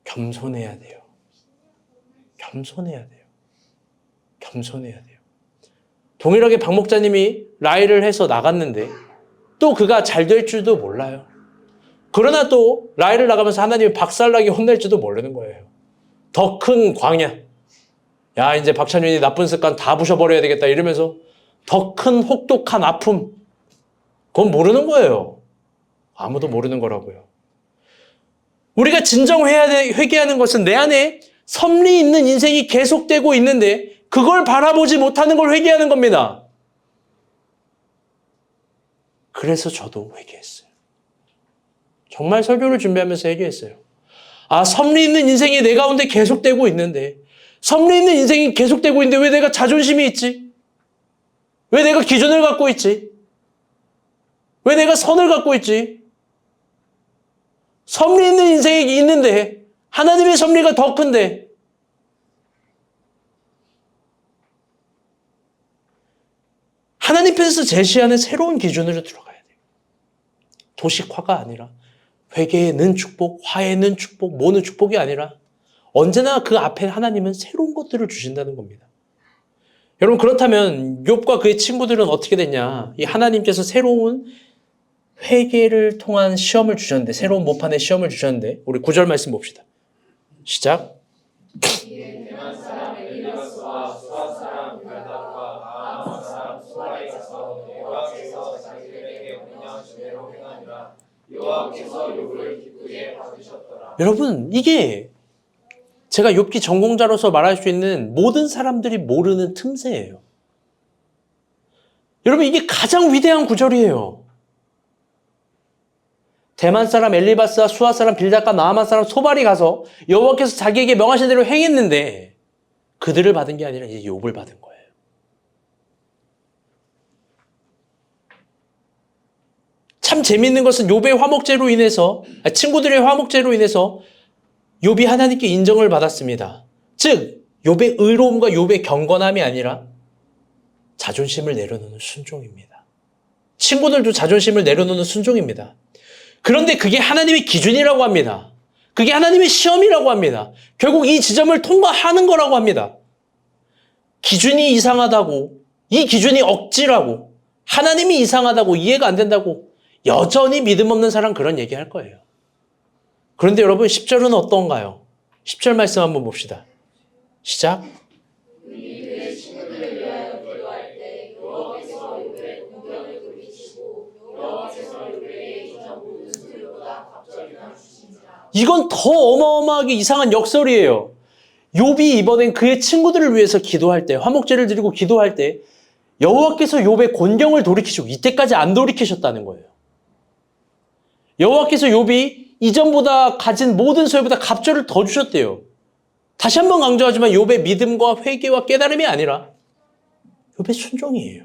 겸손해야 돼요. 겸손해야 돼요. 겸손해야 돼요. 동일하게 박 목사님이 라이를 해서 나갔는데 또 그가 잘 될 줄도 몰라요. 그러나 또 라이를 나가면서 하나님이 박살나게 혼낼지도 모르는 거예요. 더 큰 광야. 야, 이제 박찬윤이 나쁜 습관 다 부셔버려야 되겠다 이러면서 더 큰 혹독한 아픔. 그건 모르는 거예요. 아무도 모르는 거라고요. 우리가 진정 회개하는 것은 내 안에 섭리 있는 인생이 계속되고 있는데 그걸 바라보지 못하는 걸 회개하는 겁니다. 그래서 저도 회개했어요. 정말 설교를 준비하면서 회개했어요. 아, 섭리 있는 인생이 내 가운데 계속되고 있는데 섭리 있는 인생이 계속되고 있는데 왜 내가 자존심이 있지? 왜 내가 기준을 갖고 있지? 왜 내가 선을 갖고 있지? 섭리 있는 인생이 있는데 하나님의 섭리가 더 큰데 하나님 편에서 제시하는 새로운 기준으로 들어가야 돼요. 도식화가 아니라 회개는 축복, 화해는 축복, 뭐는 축복이 아니라 언제나 그 앞에 하나님은 새로운 것들을 주신다는 겁니다. 여러분 그렇다면 욥과 그의 친구들은 어떻게 됐냐? 이 하나님께서 새로운 회개를 통한 시험을 주셨는데 새로운 모판의 시험을 주셨는데 우리 9절 말씀 봅시다. 시작. 여호와께서 자기들에게 명령한 주대로 행하니라. 여호와께서 욥을 기쁘게 받으셨더라. 여러분, 이게 제가 욥기 전공자로서 말할 수 있는 모든 사람들이 모르는 틈새예요. 여러분, 이게 가장 위대한 구절이에요. 대만 사람 엘리바스와 수아 사람 빌닷과 나아만 사람 소발이 가서 여호와께서 자기에게 명하신 대로 행했는데 그들을 받은 게 아니라 이제 욥을 받은 거예요. 참 재미있는 것은 욥의 화목제로 인해서, 친구들의 화목제로 인해서 욥이 하나님께 인정을 받았습니다. 즉 욥의 의로움과 욥의 경건함이 아니라 자존심을 내려놓는 순종입니다. 친구들도 자존심을 내려놓는 순종입니다. 그런데 그게 하나님의 기준이라고 합니다. 그게 하나님의 시험이라고 합니다. 결국 이 지점을 통과하는 거라고 합니다. 기준이 이상하다고, 이 기준이 억지라고, 하나님이 이상하다고, 이해가 안 된다고 여전히 믿음 없는 사람 그런 얘기할 거예요. 그런데 여러분 10절은 어떤가요? 10절 말씀 한번 봅시다. 시작. 이건 더 어마어마하게 이상한 역설이에요. 욥이 이번엔 그의 친구들을 위해서 기도할 때, 화목제를 드리고 기도할 때 여호와께서 욥의 곤경을 돌이키시고 이때까지 안 돌이키셨다는 거예요. 여호와께서 욥이 이전보다 가진 모든 소유보다 갑절을 더 주셨대요. 다시 한번 강조하지만 욥의 믿음과 회개와 깨달음이 아니라 욥의 순종이에요.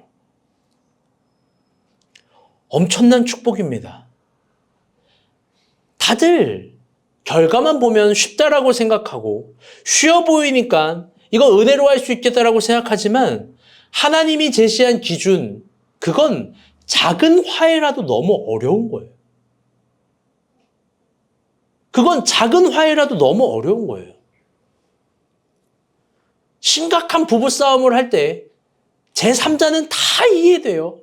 엄청난 축복입니다. 다들 결과만 보면 쉽다라고 생각하고 쉬워 보이니까 이거 은혜로 할 수 있겠다라고 생각하지만 하나님이 제시한 기준, 그건 작은 화해라도 너무 어려운 거예요. 그건 작은 화해라도 너무 어려운 거예요. 심각한 부부싸움을 할 때 제3자는 다 이해돼요.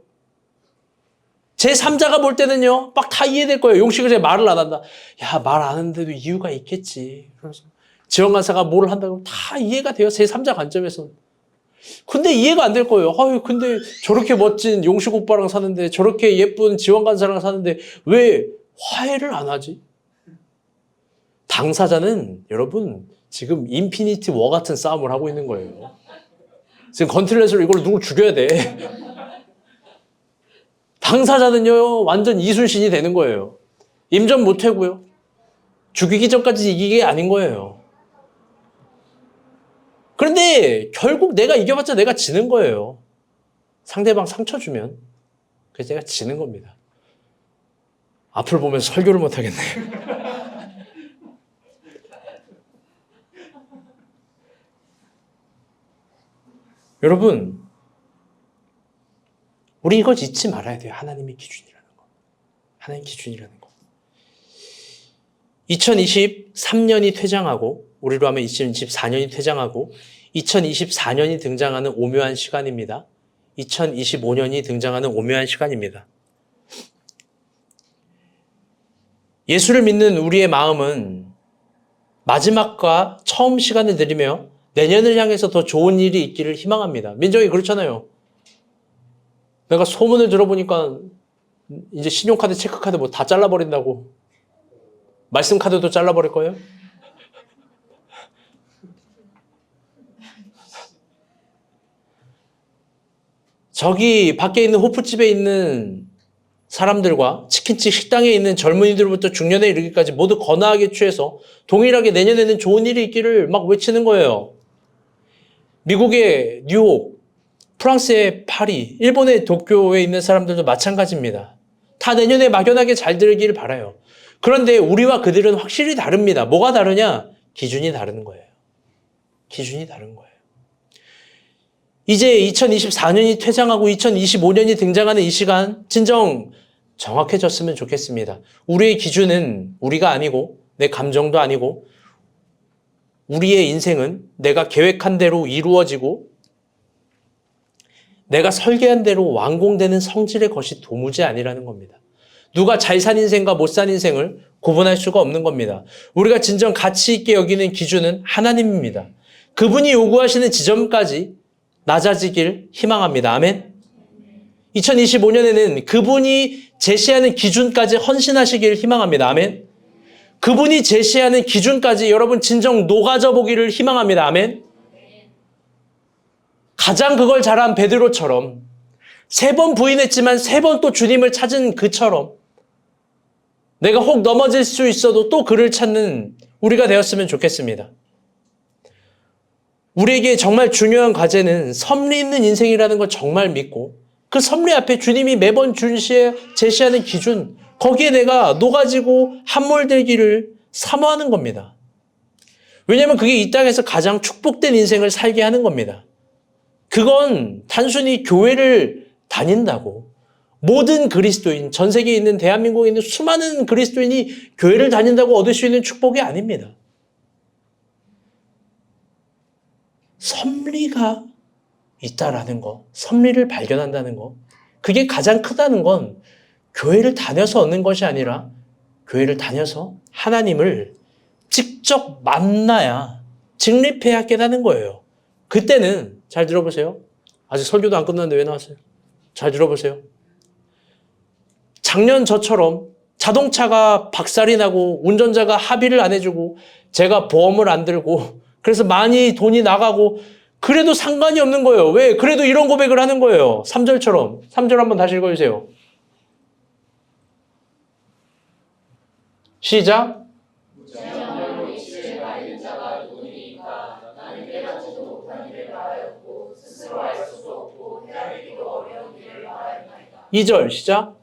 제3자가 볼 때는요, 막 다 이해될 거예요. 용식을 제 말을 안 한다. 야, 말 안 하는데도 이유가 있겠지. 그래서 지원 간사가 뭘 한다고 다 이해가 돼요. 제3자 관점에서. 근데 이해가 안 될 거예요. 아유, 근데 저렇게 멋진 용식 오빠랑 사는데, 저렇게 예쁜 지원 간사랑 사는데 왜 화해를 안 하지? 당사자는 여러분 지금 인피니티 워 같은 싸움을 하고 있는 거예요. 지금 건틀렛으로 이걸 누굴 죽여야 돼. 당사자는요 완전 이순신이 되는 거예요. 임전 못하고요. 죽이기 전까지 이기게 아닌 거예요. 그런데 결국 내가 이겨봤자 내가 지는 거예요. 상대방 상처 주면 그래서 내가 지는 겁니다. 앞을 보면 설교를 못하겠네요. 여러분, 우리 이거 잊지 말아야 돼요. 하나님의 기준이라는 거. 하나님의 기준이라는 거. 2023년이 퇴장하고, 우리로 하면 2024년이 퇴장하고, 2024년이 등장하는 오묘한 시간입니다. 2025년이 등장하는 오묘한 시간입니다. 예수를 믿는 우리의 마음은 마지막과 처음 시간을 드리며 내년을 향해서 더 좋은 일이 있기를 희망합니다. 민정이 그렇잖아요. 내가 소문을 들어보니까 이제 신용카드, 체크카드 뭐 다 잘라버린다고. 말씀카드도 잘라버릴 거예요? 저기 밖에 있는 호프집에 있는 사람들과 치킨집 식당에 있는 젊은이들부터 중년에 이르기까지 모두 거나하게 취해서 동일하게 내년에는 좋은 일이 있기를 막 외치는 거예요. 미국의 뉴욕, 프랑스의 파리, 일본의 도쿄에 있는 사람들도 마찬가지입니다. 다 내년에 막연하게 잘 되기를 바라요. 그런데 우리와 그들은 확실히 다릅니다. 뭐가 다르냐? 기준이 다른 거예요. 기준이 다른 거예요. 이제 2024년이 퇴장하고 2025년이 등장하는 이 시간 진정 정확해졌으면 좋겠습니다. 우리의 기준은 우리가 아니고 내 감정도 아니고 우리의 인생은 내가 계획한 대로 이루어지고 내가 설계한 대로 완공되는 성질의 것이 도무지 아니라는 겁니다. 누가 잘 산 인생과 못 산 인생을 구분할 수가 없는 겁니다. 우리가 진정 가치 있게 여기는 기준은 하나님입니다. 그분이 요구하시는 지점까지 낮아지길 희망합니다. 아멘. 2025년에는 그분이 제시하는 기준까지 헌신하시기를 희망합니다. 아멘. 그분이 제시하는 기준까지 여러분 진정 녹아져 보기를 희망합니다. 아멘. 가장 그걸 잘한 베드로처럼 3번 부인했지만 3번 또 주님을 찾은 그처럼 내가 혹 넘어질 수 있어도 또 그를 찾는 우리가 되었으면 좋겠습니다. 우리에게 정말 중요한 과제는 섭리 있는 인생이라는 걸 정말 믿고 그 섭리 앞에 주님이 매번 제시하는 기준 거기에 내가 녹아지고 함몰되기를 사모하는 겁니다. 왜냐하면 그게 이 땅에서 가장 축복된 인생을 살게 하는 겁니다. 그건 단순히 교회를 다닌다고 모든 그리스도인, 전 세계에 있는 대한민국에 있는 수많은 그리스도인이 교회를 다닌다고 얻을 수 있는 축복이 아닙니다. 섭리가 있다라는 거, 섭리를 발견한다는 거, 그게 가장 크다는 건 교회를 다녀서 얻는 것이 아니라 교회를 다녀서 하나님을 직접 만나야 직립해야 깨닫는 거예요. 그때는 잘 들어보세요. 아직 설교도 안 끝났는데 왜 나왔어요? 잘 들어보세요. 작년 저처럼 자동차가 박살이 나고 운전자가 합의를 안 해주고 제가 보험을 안 들고 그래서 많이 돈이 나가고 그래도 상관이 없는 거예요. 왜? 그래도 이런 고백을 하는 거예요. 3절처럼. 3절 한번 다시 읽어주세요. 시작. 이 절 시작.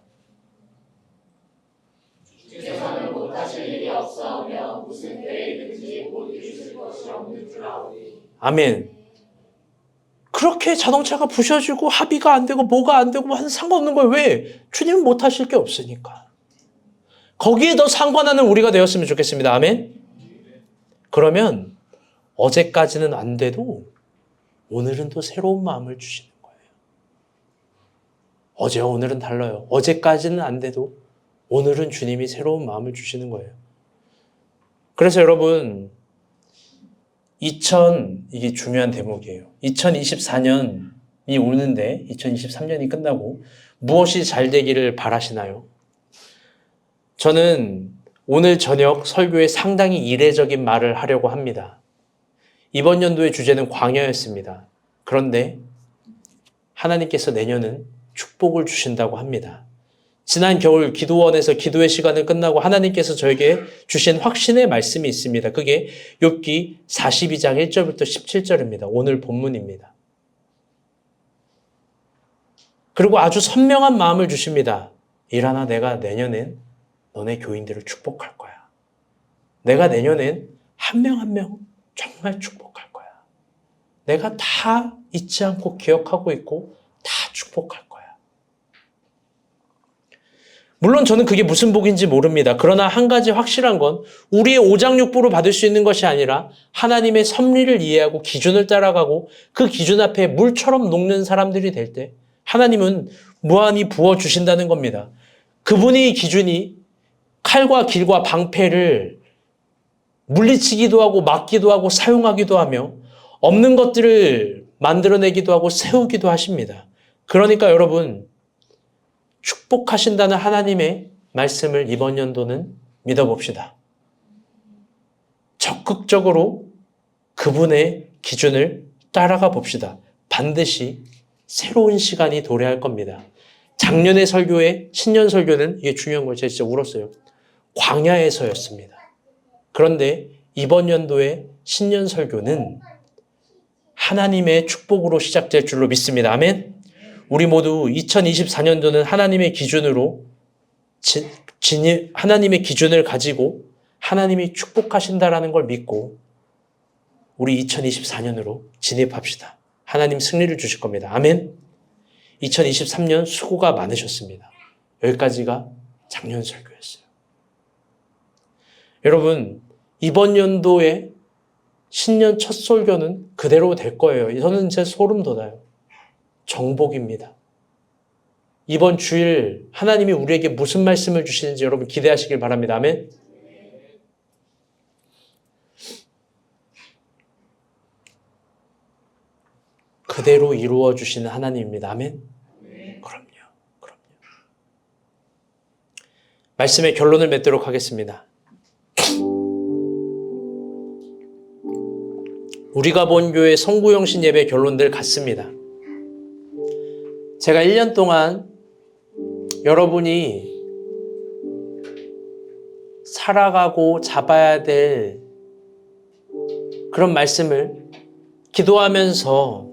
주께서는 못하실 일이 없사오며 무슨 때이든지 못 이루실 것이 없는 줄 아오니. 아멘. 그렇게 자동차가 부셔지고 합의가 안 되고 뭐가 안 되고 뭐 상관없는 거예요. 왜? 주님은 못하실 게 없으니까. 거기에 더 상관하는 우리가 되었으면 좋겠습니다. 아멘. 그러면 어제까지는 안 돼도 오늘은 또 새로운 마음을 주시는 거예요. 어제와 오늘은 달라요. 어제까지는 안 돼도 오늘은 주님이 새로운 마음을 주시는 거예요. 그래서 여러분 이게 중요한 대목이에요. 2024년이 오는데 2023년이 끝나고 무엇이 잘 되기를 바라시나요? 저는 오늘 저녁 설교에 상당히 이례적인 말을 하려고 합니다. 이번 연도의 주제는 광야였습니다. 그런데 하나님께서 내년은 축복을 주신다고 합니다. 지난 겨울 기도원에서 기도의 시간을 끝나고 하나님께서 저에게 주신 확신의 말씀이 있습니다. 그게 욥기 42장 1절부터 17절입니다. 오늘 본문입니다. 그리고 아주 선명한 마음을 주십니다. 일하나 내가 내년엔 너네 교인들을 축복할 거야. 내가 내년엔 한 명 한 명 정말 축복할 거야. 내가 다 잊지 않고 기억하고 있고 다 축복할 거야. 물론 저는 그게 무슨 복인지 모릅니다. 그러나 한 가지 확실한 건 우리의 오장육부로 받을 수 있는 것이 아니라 하나님의 섭리를 이해하고 기준을 따라가고 그 기준 앞에 물처럼 녹는 사람들이 될 때 하나님은 무한히 부어주신다는 겁니다. 그분의 기준이 칼과 길과 방패를 물리치기도 하고 막기도 하고 사용하기도 하며 없는 것들을 만들어내기도 하고 세우기도 하십니다. 그러니까 여러분 축복하신다는 하나님의 말씀을 이번 연도는 믿어봅시다. 적극적으로 그분의 기준을 따라가 봅시다. 반드시 새로운 시간이 도래할 겁니다. 작년의 설교의 신년 설교는 이게 중요한 거예요. 제가 진짜 울었어요. 광야에서였습니다. 그런데 이번 연도의 신년 설교는 하나님의 축복으로 시작될 줄로 믿습니다. 아멘. 우리 모두 2024년도는 하나님의 기준으로 하나님의 기준을 가지고 하나님이 축복하신다라는 걸 믿고 우리 2024년으로 진입합시다. 하나님 승리를 주실 겁니다. 아멘. 2023년 수고가 많으셨습니다. 여기까지가 작년 설교였어요. 여러분 이번 연도에 신년 첫 설교는 그대로 될 거예요. 저는 진짜 소름 돋아요. 정복입니다. 이번 주일 하나님이 우리에게 무슨 말씀을 주시는지 여러분 기대하시길 바랍니다. 아멘. 그대로 이루어 주시는 하나님입니다. 아멘. 그럼요. 말씀의 결론을 맺도록 하겠습니다. 우리가 본 교회 성구영신 예배 결론들 같습니다. 제가 1년 동안 여러분이 살아가고 잡아야 될 그런 말씀을 기도 안에서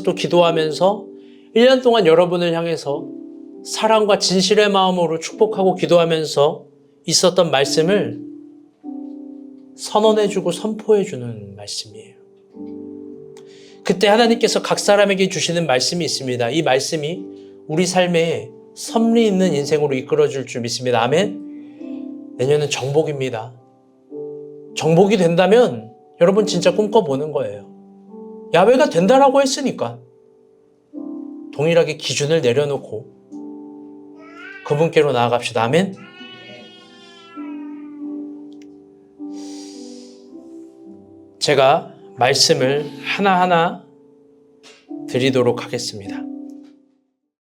또 기도하면서 1년 동안 여러분을 향해서 사랑과 진실의 마음으로 축복하고 기도하면서 있었던 말씀을 선언해주고 선포해주는 말씀이에요. 그때 하나님께서 각 사람에게 주시는 말씀이 있습니다. 이 말씀이 우리 삶에 섭리 있는 인생으로 이끌어줄 줄 믿습니다. 아멘? 내년은 정복입니다. 정복이 된다면 여러분 진짜 꿈꿔보는 거예요. 야훼가 된다라고 했으니까 동일하게 기준을 내려놓고 그분께로 나아갑시다. 아멘? 제가 말씀을 하나하나 드리도록 하겠습니다.